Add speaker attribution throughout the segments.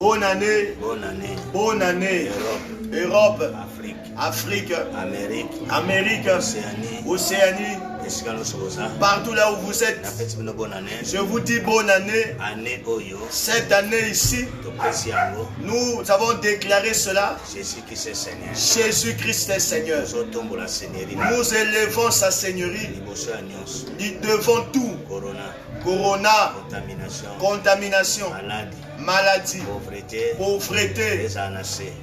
Speaker 1: Bonne année.
Speaker 2: Bonne année.
Speaker 1: Bonne année.
Speaker 2: Europe.
Speaker 1: Europe.
Speaker 2: Afrique.
Speaker 1: Afrique.
Speaker 2: Amérique.
Speaker 1: Amérique.
Speaker 2: Océanie.
Speaker 1: Océanie. Partout là où vous êtes. Je vous dis bonne année. Cette année ici, nous avons déclaré cela. Jésus-Christ est Seigneur. Nous élevons sa Seigneurie devant tout. Corona, contamination, maladie, pauvreté,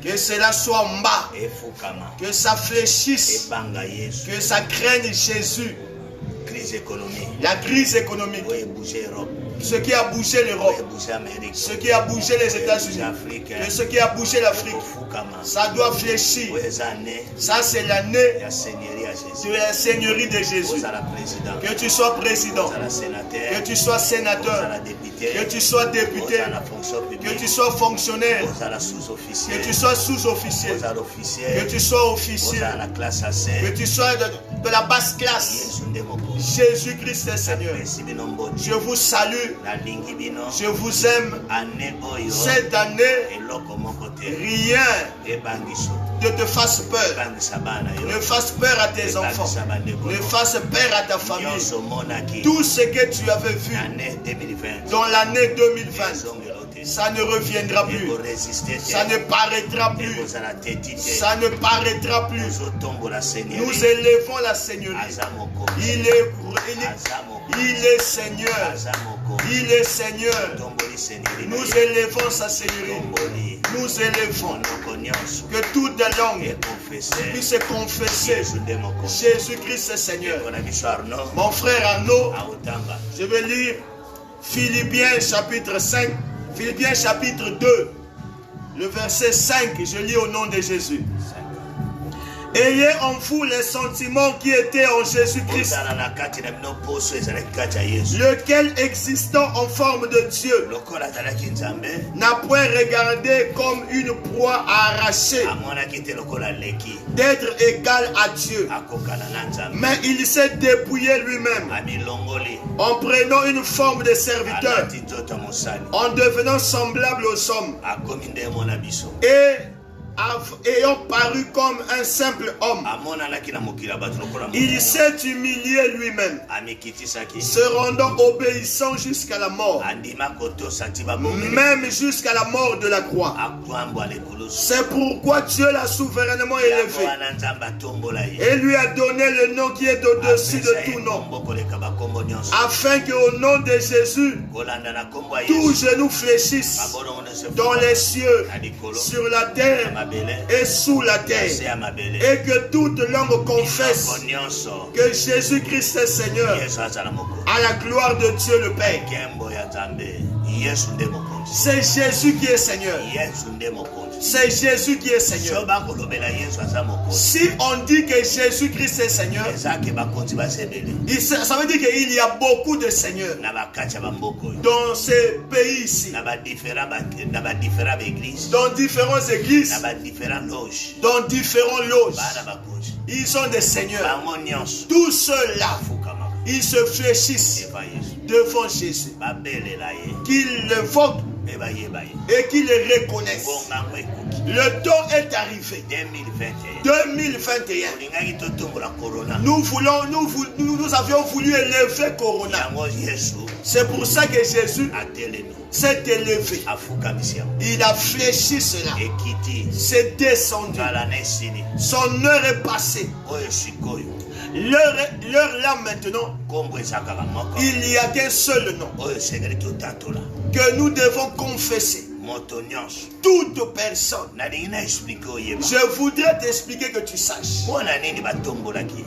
Speaker 1: que cela soit en bas, que ça fléchisse, que ça craigne Jésus. La crise économique, ce qui a bougé l'Europe, ce qui a bougé les États-Unis, ce qui a bougé l'Afrique, ça doit fléchir. Ça, c'est l'année de la Seigneurie de Jésus. Que tu sois président, que tu sois sénateur, que tu sois député, que tu sois fonctionnaire, que tu sois sous-officier, que tu sois officier, que tu sois de la basse classe. Jésus-Christ est Seigneur. Je vous salue. Je vous aime. Cette année, rien ne te fasse peur. Ne fasse peur à tes enfants. Ne fasse peur à ta famille. Tout ce que tu avais vu dans l'année 2020, ça ne reviendra plus. Ça ne paraîtra plus. Ça ne paraîtra plus. Nous élevons la Seigneurie. Il est Seigneur. Il est Seigneur. Nous élevons sa Seigneurie. Nous élevons que toute langue puisse confesser Jésus-Christ est Seigneur. Mon frère Arnaud, je vais lire Philippiens chapitre 5, Philippiens chapitre 2, le verset 5, je lis au nom de Jésus. Ayez en vous les sentiments qui étaient en Jésus-Christ, lequel existant en forme de Dieu n'a point regardé comme une proie à arracher d'être égal à Dieu, mais il s'est dépouillé lui-même en prenant une forme de serviteur, en devenant semblable aux hommes et ayant paru comme un simple homme, il s'est humilié lui-même, se rendant obéissant jusqu'à la mort, même jusqu'à la mort de la croix. C'est pourquoi Dieu l'a souverainement élevé et lui a donné le nom qui est au-dessus de tout nom, afin qu'au nom de Jésus, tout genou fléchisse dans les cieux, sur la terre et sous la terre, et que toute langue confesse que Jésus-Christ est Seigneur, à la gloire de Dieu le Père. C'est Jésus qui est Seigneur. C'est Jésus qui est Seigneur. Si on dit que Jésus-Christ est Seigneur, ça veut dire qu'il y a beaucoup de seigneurs dans ces pays ici, dans différentes églises, dans différentes loges. Ils sont des seigneurs. Tous ceux-là, ils se fléchissent devant Jésus, qu'ils l'évoquent et qu'ils le reconnaissent. Le temps est arrivé. 2021. Nous avions voulu élever Corona. C'est pour ça que Jésus s'est élevé. Il a fléchi cela. C'est descendu. Son heure est passée. L'heure là maintenant, il n'y a qu'un seul nom que nous devons confesser. Toute personne. Je voudrais t'expliquer que tu saches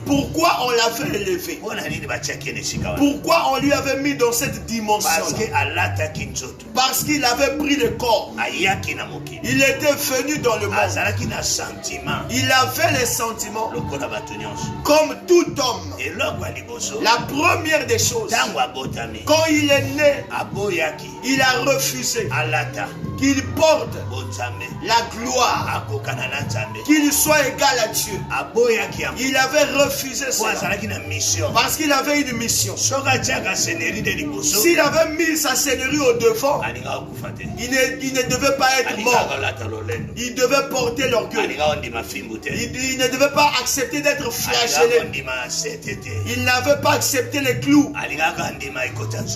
Speaker 1: pourquoi on l'avait élevé, pourquoi on lui avait mis dans cette dimension, parce qu'il avait pris le corps. Il était venu dans le monde. Il avait les sentiments comme tout homme. La première des choses, quand il est né, il a refusé qu'il apporte la gloire, qu'il soit égal à Dieu. Il avait refusé cela parce qu'il avait une mission. S'il avait mis sa seigneurie au devant, il ne devait pas être mort. Il devait porter l'orgueil. Il ne devait pas accepter d'être flagellé. Il n'avait pas accepté les clous.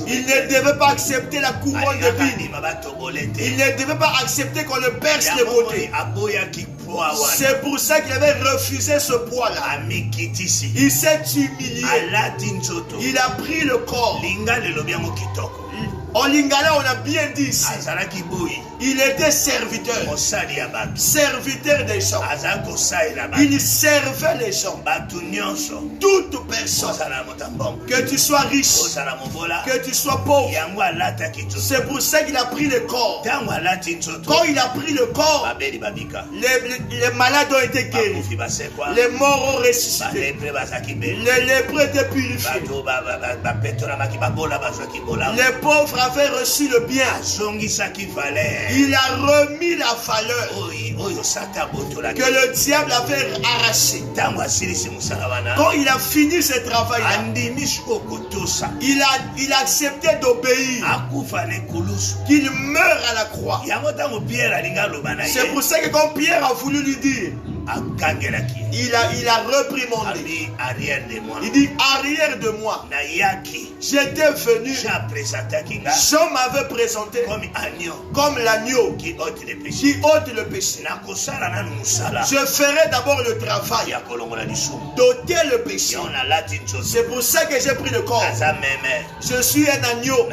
Speaker 1: Il ne devait pas accepter la couronne de vie. Il ne devait pas accepter qu'on le perce les beautés. C'est pour ça qu'il avait refusé ce poids-là. Il s'est humilié. Il a pris le corps. En lingala, on a bien dit ici. Il était serviteur. Serviteur des gens. Il servait les gens. Toute personne. Que tu sois riche. Que tu sois pauvre. C'est pour ça qu'il a pris le corps. Quand il a pris le corps, les malades ont été guéris. Les morts ont ressuscité. Les lépreux étaient purifiés. Les pauvres avaient reçu le bien. Il a remis la valeur que le diable avait arraché. Quand il a fini ce travail-là, il a accepté d'obéir, qu'il meure à la croix. C'est pour ça que quand Pierre a voulu lui dire, il a reprimandé. Il dit arrière de moi. J'étais venu. Jean m'avait présenté comme l'agneau qui ôte le péché. Je ferai d'abord le travail d'ôter le péché. C'est pour ça que j'ai pris le corps. Je suis un agneau.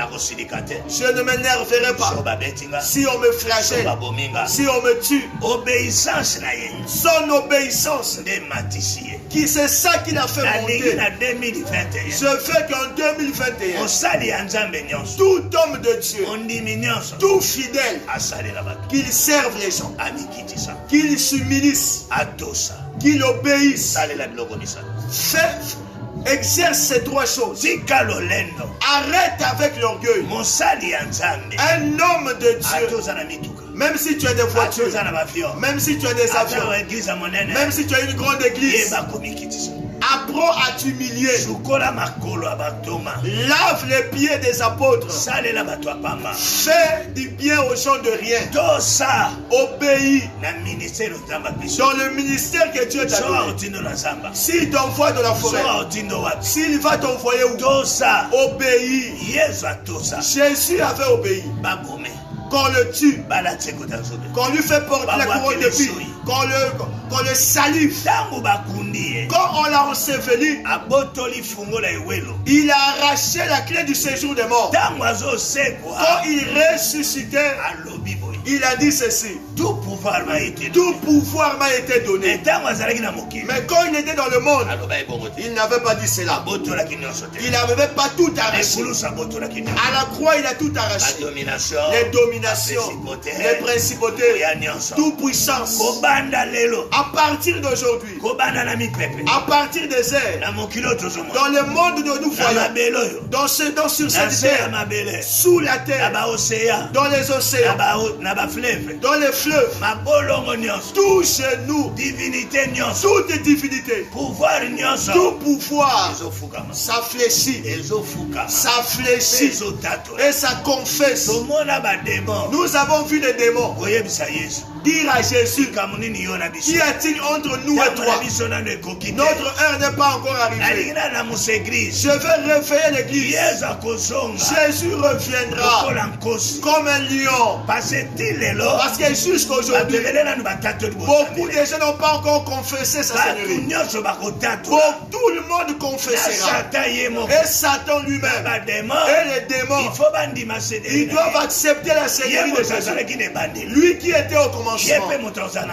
Speaker 1: Je ne m'énerverai pas. Si on me flagelle, si on me tue, son obéissance, c'est ça qu'il a fait monter. Je veux qu'en 2021, tout homme de Dieu, tout fidèle, qu'il serve les gens, qu'il s'humilisse, qu'il obéisse, exerce ces trois choses. Arrête avec l'orgueil. Un homme de Dieu, même si tu as des voitures, même si tu as des avions, même si tu as une grande église, apprends à t'humilier. Lave les pieds des apôtres. Fais du bien aux gens de rien. Obéis dans le ministère que Dieu t'a donné. S'il t'envoie dans la forêt, s'il va t'envoyer où, obéis. Jésus avait obéi. Qu'on le tue, qu'on lui fait porter la couronne de vie, qu'on le salue. Quand on l'a enseveli, il a arraché la clé du séjour des morts. Quand il ressuscitait, il a dit ceci: tout pouvoir m'a été donné. Mais quand il était dans le monde, il n'avait pas dit cela. Il n'avait pas tout arraché. À la croix, il a tout arraché. Les dominations, les principautés, toute puissance. À partir d'aujourd'hui, à partir des airs, dans le monde où nous voyons, sur cette terre, sous la terre, dans les océans, dans les fleuves, tout genou, toute divinité, tout pouvoir, ça fléchit, et ça confesse. Nous avons vu les démons dire à Jésus: qu'y a-t-il entre nous et toi? Notre heure n'est pas encore arrivée. Je vais réveiller l'église. Jésus reviendra comme un lion. Parce que jusqu'aujourd'hui, beaucoup de gens n'ont pas encore confessé sa seigneurie. Tout le monde confessera. Et Satan lui-même et les démons, ils doivent accepter la seigneurie de Jésus. Lui qui était au commencement,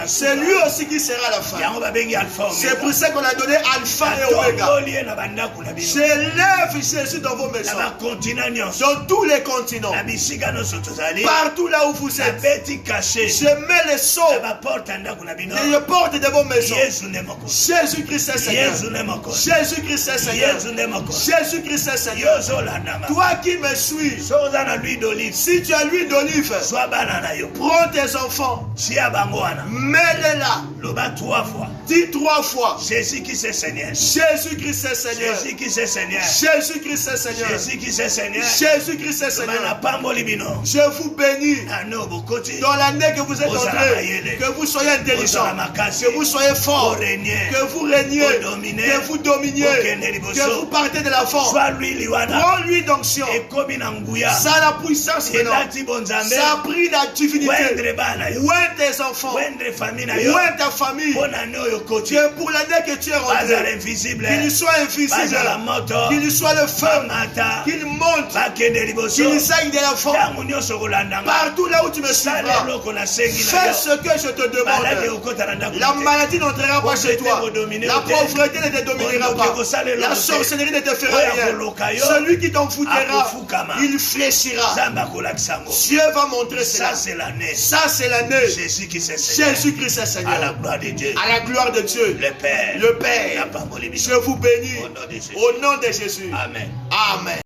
Speaker 1: c'est lui aussi qui sera à la fin. C'est pour ça qu'on a donné Alpha et Omega. J'élève Jésus dans vos maisons, dans tous les continents, partout là où vous êtes. Je mets les sceaux et les portes de vos maisons. Jésus-Christ est Seigneur. Jésus-Christ est Seigneur. Jésus-Christ est Seigneur. Toi qui me suis, si tu as l'huile d'olive, prends tes enfants, mets-les là. Dis 3 fois.
Speaker 2: Jésus-Christ est Seigneur.
Speaker 1: Jésus-Christ est Seigneur.
Speaker 2: Jésus-Christ est Seigneur.
Speaker 1: Jésus-Christ est Seigneur.
Speaker 2: Jésus-Christ est Seigneur.
Speaker 1: Jésus-Christ est Seigneur. Je vous bénis dans l'année que vous êtes entrés, que vous soyez intelligents, que vous soyez forts, que vous régniez, que vous dominiez, que vous partez de la force. Prends l'huile d'onction. Ça a la puissance maintenant. Ça a pris la divinité. Où est tes enfants? Où est ta famille? Que pour l'année que tu es rentré, qu'il soit invisible, qu'il soit le feu, qu'il monte, qu'il s'aille de la force. Partout là où tu me suivras, fais ce que je te demande. La maladie n'entrera pas chez toi. La pauvreté ne te dominera pas. La sorcellerie ne te fera rien. Celui qui t'en foutra, il fléchira. Dieu va montrer cela. Ça c'est l'année. Jésus-Christ est Seigneur. À la gloire de Dieu. À la gloire de Dieu. Le Père. Je vous bénis. Au nom de Jésus.
Speaker 2: Amen.
Speaker 1: Amen.